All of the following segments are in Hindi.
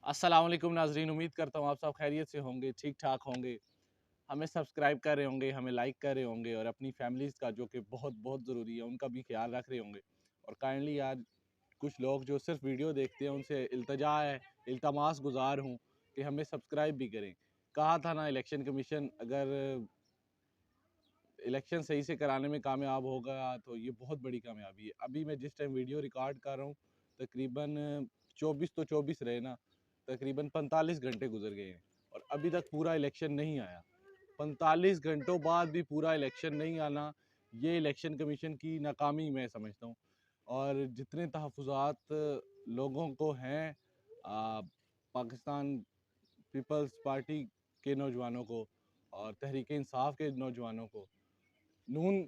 अस्सलाम वालेकुम नाजरीन, उम्मीद करता हूँ आप सब खैरियत से होंगे, ठीक ठाक होंगे। हमें सब्सक्राइब कर रहे होंगे, हमें लाइक कर रहे होंगे और अपनी फैमिलीज़ का जो कि बहुत बहुत ज़रूरी है उनका भी ख्याल रख रहे होंगे। और काइंडली यार कुछ लोग जो सिर्फ वीडियो देखते हैं उनसे इल्तजा है, इल्तमास गुजार हूँ कि हमें सब्सक्राइब भी करें। कहा था ना इलेक्शन कमीशन अगर इलेक्शन सही से कराने में कामयाब होगा तो ये बहुत बड़ी कामयाबी है। अभी मैं जिस टाइम वीडियो रिकॉर्ड कर रहा हूँ तकरीबन 24 तो 24 रहे ना, तकरीबन 45 घंटे गुजर गए हैं और अभी तक पूरा इलेक्शन नहीं आया। 45 घंटों बाद भी पूरा इलेक्शन नहीं आना, ये इलेक्शन कमीशन की नाकामी मैं समझता हूँ। और जितने तहफ़्फ़ुज़ात लोगों को हैं पाकिस्तान पीपल्स पार्टी के नौजवानों को और तहरीक इंसाफ के नौजवानों को, नून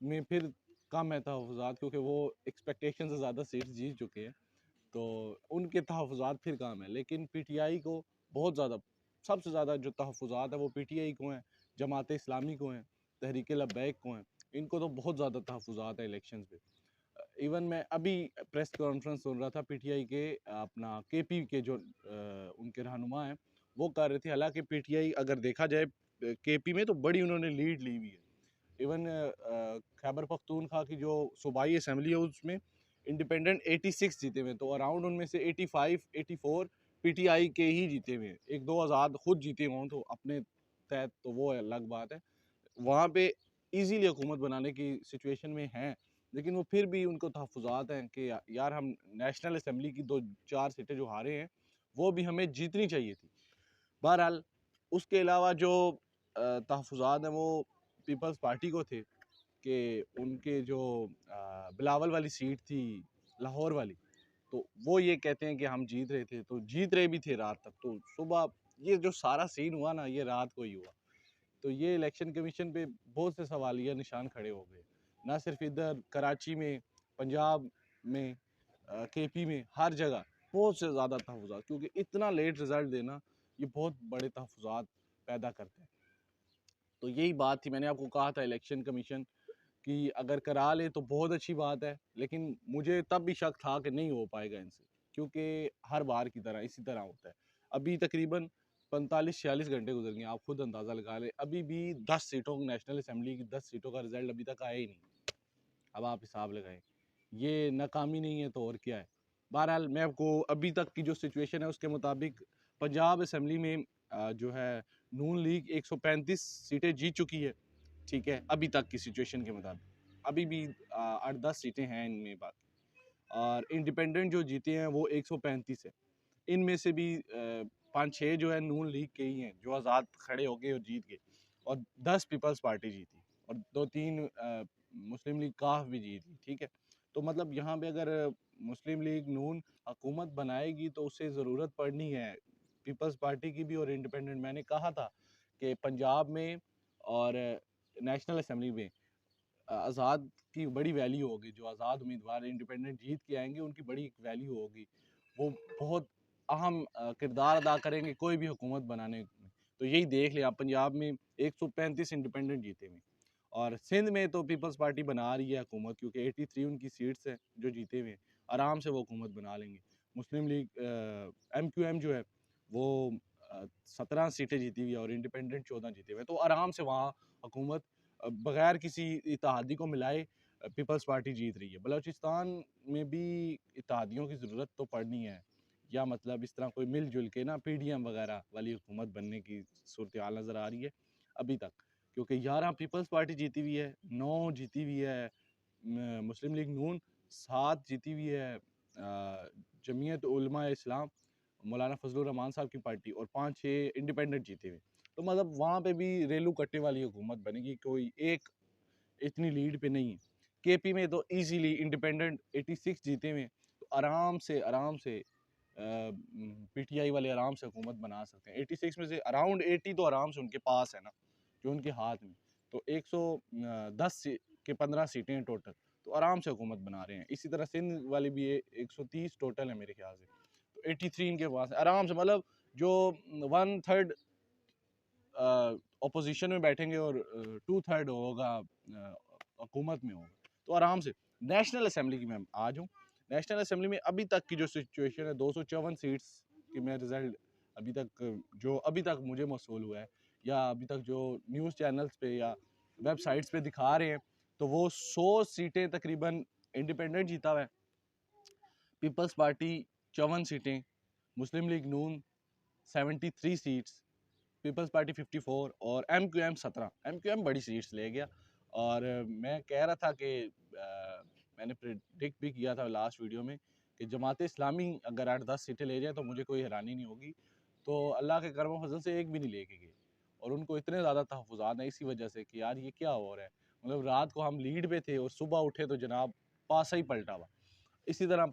में फिर कम है तहफ़्फ़ुज़ात क्योंकि वो एक्सपेक्टेशन से ज़्यादा सीट्स जीत चुके हैं, तो उनके तहफ़्फ़ुज़ात फिर कम है। लेकिन पीटीआई को बहुत ज़्यादा, सबसे ज़्यादा जो तहफ़्फ़ुज़ात है वो पीटीआई को हैं, जमात इस्लामी को हैं, तहरीक लब्बैक को हैं। इनको तो बहुत ज़्यादा तहफ़्फ़ुज़ात है इलेक्शंस पे। इवन मैं अभी प्रेस कॉन्फ्रेंस सुन रहा था पीटीआई के अपना केपी के जो उनके रहनुमा हैं, वो कर रहे थे। हालाँकि पीटीआई अगर देखा जाए केपी में तो बड़ी उन्होंने लीड ली हुई है। इवन खैबर पख्तूनख्वा की जो सूबाई असम्बली है उसमें इंडिपेंडेंट 86 जीते हुए हैं, तो अराउंड उनमें से 85 84 पीटीआई के ही जीते हुए हैं। एक दो आज़ाद खुद जीते हों तो अपने तहत, तो वो अलग बात है। वहाँ पे इजीली हुकूमत बनाने की सिचुएशन में हैं, लेकिन वो फिर भी उनको तहफ़्फ़ुज़ात हैं कि यार हम नेशनल असम्बली की 2-4 सीटें जो हारे हैं वो भी हमें जीतनी चाहिए थी। बहरहाल उसके अलावा जो तहफ़्फ़ुज़ात हैं वो पीपल्स पार्टी को थे कि उनके जो बिलावल वाली सीट थी, लाहौर वाली, तो वो ये कहते हैं कि हम जीत रहे थे, तो जीत रहे भी थे रात तक। तो सुबह ये जो सारा सीन हुआ ना, ये रात को ही हुआ। तो ये इलेक्शन कमीशन पे बहुत से सवालिया निशान खड़े हो गए। ना सिर्फ इधर कराची में, पंजाब में, केपी में, हर जगह बहुत से ज़्यादा तहफ़्फ़ुज़ात, क्योंकि इतना लेट रिज़ल्ट देना ये बहुत बड़े तहफ़्फ़ुज़ात पैदा करते हैं। तो यही बात थी, मैंने आपको कहा था इलेक्शन कमीशन कि अगर करा ले तो बहुत अच्छी बात है, लेकिन मुझे तब भी शक था कि नहीं हो पाएगा इनसे, क्योंकि हर बार की तरह इसी तरह होता है। अभी तकरीबन 45-46 घंटे गुजर गए, आप खुद अंदाज़ा लगा लें, अभी भी 10 सीटों नेशनल असम्बली की 10 सीटों का रिजल्ट अभी तक आया ही नहीं। अब आप हिसाब लगाएं, ये नाकामी नहीं है तो और क्या है। बहरहाल मैं आपको अभी तक की जो सिचुएशन है उसके मुताबिक पंजाब असम्बली में जो है नून लीग 135 सीटें जीत चुकी है, ठीक है, अभी तक की सिचुएशन के मुताबिक। अभी भी 8-10 सीटें हैं इनमें बाकी, और इंडिपेंडेंट जो जीते हैं वो 135 है। इनमें से भी 5-6 जो है नून लीग के ही हैं जो आज़ाद खड़े हो गए और जीत गए, और 10 पीपल्स पार्टी जीती और 2-3 मुस्लिम लीग काफ भी जीती, ठीक है। तो मतलब यहाँ पे अगर मुस्लिम लीग नून हुकूमत बनाएगी तो उसे ज़रूरत पड़नी है पीपल्स पार्टी की भी और इंडिपेंडेंट। मैंने कहा था कि पंजाब में और नेशनल असम्बली में आज़ाद की बड़ी वैल्यू होगी, जो आज़ाद उम्मीदवार इंडिपेंडेंट जीत के आएंगे उनकी बड़ी वैल्यू होगी, वो बहुत अहम किरदार अदा करेंगे कोई भी हुकूमत बनाने में। तो यही देख लें आप, पंजाब में 135 इंडिपेंडेंट जीते हुए, और सिंध में तो पीपल्स पार्टी बना रही है हुकूमत, क्योंकि 83 उनकी सीट्स हैं जो जीते हुए हैं, आराम से वो हुकूमत बना लेंगे। मुस्लिम लीग MQM जो है वो 17 सीटें जीती हुई है और इंडिपेंडेंट 14 जीते हुए हैं, तो आराम से वहाँ हुकूमत बगैर किसी इत्तेहादी को मिलाए पीपल्स पार्टी जीत रही है। बलूचिस्तान में भी इत्तेहादियों की ज़रूरत तो पड़नी है, या मतलब इस तरह कोई मिलजुल के ना PDM वगैरह वाली हुकूमत बनने की सूरत हाल नज़र आ रही है अभी तक, क्योंकि 11 पीपल्स पार्टी जीती हुई है, 9 जीती हुई है मुस्लिम लीग नून, 7 जीती हुई है जमीयत उलमा इस्लाम मौलाना फजलुर रहमान साहब की पार्टी, और 5-6 इंडिपेंडेंट जीते हुए। तो मतलब वहाँ पे भी रेलू कट्टे वाली हुकूमत बनेगी, कोई एक इतनी लीड पे नहीं है। केपी में तो इजीली इंडिपेंडेंट 86 जीते हुए, तो आराम से पीटीआई वाले आराम से हुकूमत बना सकते हैं। 86 में से अराउंड 80 तो आराम से उनके पास है ना, जो उनके हाथ में। तो 110 के 15 सीटें हैं टोटल, तो आराम से हुकूमत बना रहे हैं। इसी तरह सिंध वाली भी 130 टोटल है मेरे ख्याल से, तो 83 इनके पास है आराम से। मतलब जो 1/3 अपोजिशन में बैठेंगे और 2/3 होगा हुकूमत में होगा, तो आराम से। नेशनल असम्बली की मैं आ जाऊँ, नेशनल असम्बली में अभी तक की जो सिचुएशन है 254 सीट्स कि मैं रिज़ल्ट अभी तक मुझे मौसूल हुआ है या अभी तक जो न्यूज़ चैनल्स पे या वेबसाइट्स पे दिखा रहे हैं, तो वो 100 सीटें तकरीबन इंडिपेंडेंट जीता हुआ है, पीपल्स पार्टी 54 सीटें, मुस्लिम लीग नून 73 सीट्स, पीपल्स पार्टी 54 और MQM 17। MQM बड़ी सीट्स ले गया। और मैं कह रहा था कि मैंने प्रिडिक्ट भी किया था लास्ट वीडियो में कि जमात इस्लामी अगर 8-10 सीटें ले जाए तो मुझे कोई हैरानी नहीं होगी। तो अल्लाह के करम फजल से एक भी नहीं लेके गए और उनको इतने ज़्यादा तहफ़्फ़ुज़ात हैं इसी वजह से कि यार ये क्या हो रहा है। मतलब रात को हम लीड पे थे और सुबह उठे तो जनाब पासा ही पलटा हुआ। इसी तरह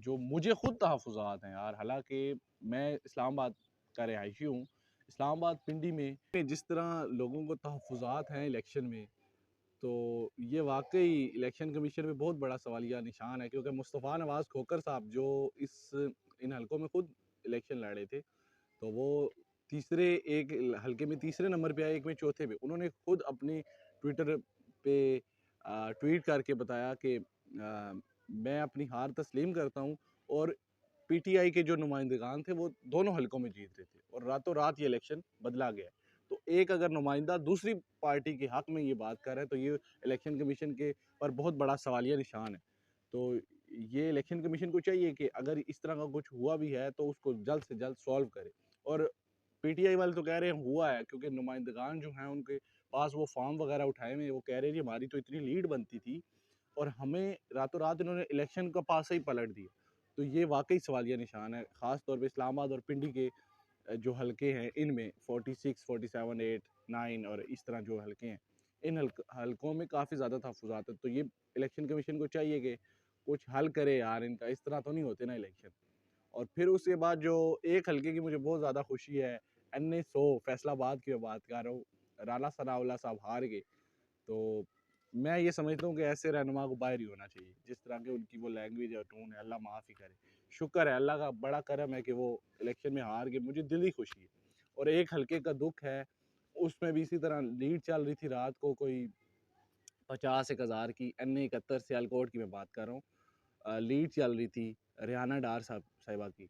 जो मुझे खुद तहफ़्फ़ुज़ात हैं यार, हालांकि मैं इस्लामाबाद का रिहायशी हूँ, इस्लामाबाद पिंडी में जिस तरह लोगों को तहफ़्फ़ुज़ात हैं इलेक्शन में, तो ये वाकई इलेक्शन कमीशन में बहुत बड़ा सवालिया निशान है, क्योंकि मुस्तफ़ा नवाज़ खोखर साहब जो इन हलकों में खुद इलेक्शन लड़े थे, तो वो तीसरे एक हलके में तीसरे नंबर पे आए, एक में चौथे पे। उन्होंने खुद अपनी ट्विटर पे ट्वीट करके बताया कि मैं अपनी हार तस्लीम करता हूँ और पीटीआई के जो नुमाइंदगान थे वो दोनों हलकों में जीत रहे थे और रातों रात ये इलेक्शन बदला गया। तो एक अगर नुमाइंदा दूसरी पार्टी के हक में ये बात कर रहा है तो ये इलेक्शन कमीशन के पर बहुत बड़ा सवालिया निशान है। तो ये इलेक्शन कमीशन को चाहिए कि अगर इस तरह का कुछ हुआ भी है तो उसको जल्द से जल्द सॉल्व करे। और पीटीआई वाले तो कह रहे हैं हुआ है, क्योंकि नुमाइंदगान जो हैं उनके पास वो फॉर्म वगैरह उठाए हुए, वो कह रहे हैं जी हमारी तो इतनी लीड बनती थी और हमें रातों रात इन्होंने इलेक्शन का पासा ही पलट दिया। तो ये वाकई सवालिया निशान है, ख़ास तौर पे इस्लामाबाद और पिंडी के जो हलके हैं इनमें 46, 47, 8, 9 और इस तरह जो हलके हैं, इन हलकों में काफ़ी ज़्यादा तहफ़्फ़ुज़ात है। तो ये इलेक्शन कमीशन को चाहिए कि कुछ हल करे यार इनका, इस तरह तो नहीं होते ना इलेक्शन। और फिर उसके बाद जो एक हलके की मुझे बहुत ज़्यादा खुशी है, NA 100 फैसलाबाद की मैं बात कर रहा हूँ, राना सनाउल्लाह साहब हार गए। तो मैं ये समझता हूँ कि ऐसे रहनुमा को बाहर ही होना चाहिए, जिस तरह की उनकी वो लैंग्वेज और टोन है, अल्लाह माफ़ ही करे। शुक्र है, अल्लाह का बड़ा करम है कि वो इलेक्शन में हार गए, मुझे दिली खुशी है। और एक हलके का दुख है, उसमें भी इसी तरह लीड चल रही थी रात को कोई 50-1 हज़ार की, NA 71 सियालकोट की मैं बात कर रहा हूँ। लीड चल रही थी रिहाना डार साहिबा की,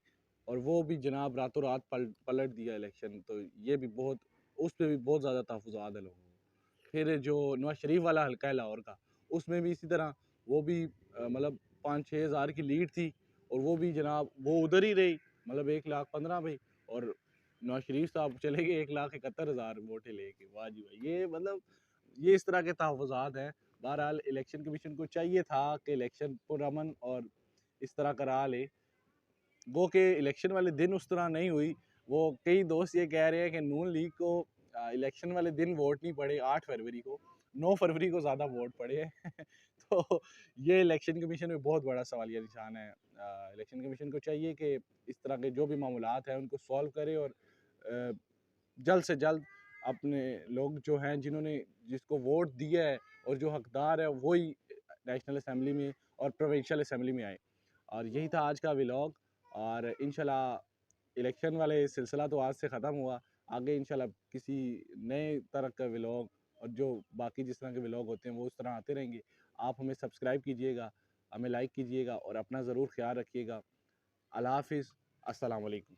और वो भी जनाब रातों रात पलट दिया इलेक्शन। तो ये भी बहुत, उस पर भी बहुत ज़्यादा तहफ़्फ़ुज़ात है लोगों को। फिर जो नवाज शरीफ वाला हल्का है लाहौर का, उसमें भी इसी तरह वो भी मतलब 5-6 हज़ार की लीड थी और वो भी जनाब वो उधर ही रही, मतलब 1,15,000 भाई, और नवाज शरीफ साहब चले गए 1,71,000 वोटें लेके। वाह जी वाह, ये मतलब ये इस तरह के तहफ़्फ़ुज़ात हैं। बहरहाल इलेक्शन कमीशन को चाहिए था कि इलेक्शन पुरअमन और इस तरह करा ले। वो कि इलेक्शन वाले दिन उस तरह नहीं हुई। वो कई दोस्त ये कह रहे हैं कि नून लीग को इलेक्शन वाले दिन वोट नहीं पड़े 8 फरवरी को, 9 फरवरी को ज़्यादा वोट पड़े हैं। तो ये इलेक्शन कमीशन में बहुत बड़ा सवालिया निशान है। इलेक्शन कमीशन को चाहिए कि इस तरह के जो भी मामूलात हैं उनको सॉल्व करे और जल्द से जल्द अपने लोग जो हैं जिन्होंने जिसको वोट दिया है और जो हकदार है वही नेशनल असम्बली में और प्रोविंशियल असम्बली में आए। और यही था आज का व्लॉग। और इंशाल्लाह इलेक्शन वाले सिलसिला तो आज से ख़त्म हुआ, आगे इंशाल्लाह किसी नए तरह का व्लॉग और जो बाकी जिस तरह के व्लॉग होते हैं वो उस तरह आते रहेंगे। आप हमें सब्सक्राइब कीजिएगा, हमें लाइक कीजिएगा और अपना ज़रूर ख्याल रखिएगा। अल्लाह हाफ़िज़, अस्सलाम वालेकुम।